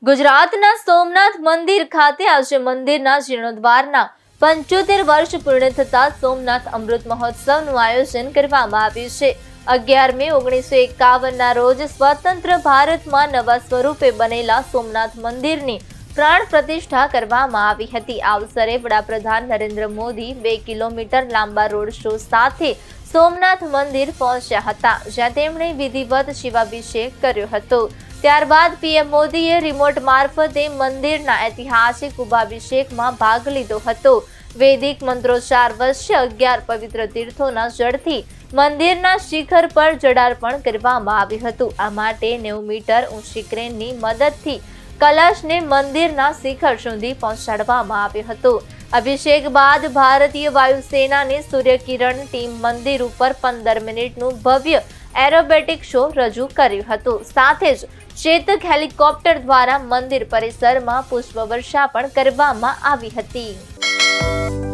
ગુજરાતના સોમનાથ મંદિર ખાતે આજે મંદિરના જીર્ણોદ્ધારના 75 વર્ષ પૂર્ણ થતા સોમનાથ અમૃત મહોત્સવનું આયોજન કરવામાં આવ્યું છે। 11 મે 1951ના રોજ સ્વતંત્ર ભારતમાં નવા સ્વરૂપે બનેલા સોમનાથ મંદિરની પ્રાણ પ્રતિષ્ઠા કરવામાં આવી હતી। આ અવસરે વડાપ્રધાન નરેન્દ્ર મોદી 2 કિલોમીટર લાંબા રોડ શો સાથે સોમનાથ મંદિર પહોંચ્યા હતા, જ્યાં તેમણે વિધિવત શિવાભિષેક કર્યો હતો। ત્યારબાદ પીએમ મોદીએ રિમોટ મારફતે મંદિરના ઐતિહાસિક કુંભાભિષેકમાં ભાગ લીધો હતો। વૈદિક મંત્રોચ્ચાર વચ્ચે 11 પવિત્ર તીર્થોના જળથી મંદિરના શિખર પર જળાર્પણ કરવામાં આવ્યું હતું। આ માટે 90 મીટર ઊંચી ક્રેનની મદદથી કલશને મંદિરના શિખર સુધી પહોંચાડવામાં આવ્યો હતો। અભિષેક બાદ ભારતીય વાયુસેનાની સૂર્યકિરણ ટીમ મંદિર ઉપર 15 મિનિટનું ભવ્ય એરોબેટિક શો રજૂ કર્યું હતું। સાથે જ ચેતક હેલિકોપ્ટર દ્વારા મંદિર પરિસરમાં પુષ્પવર્ષા પણ કરવામાં આવી હતી।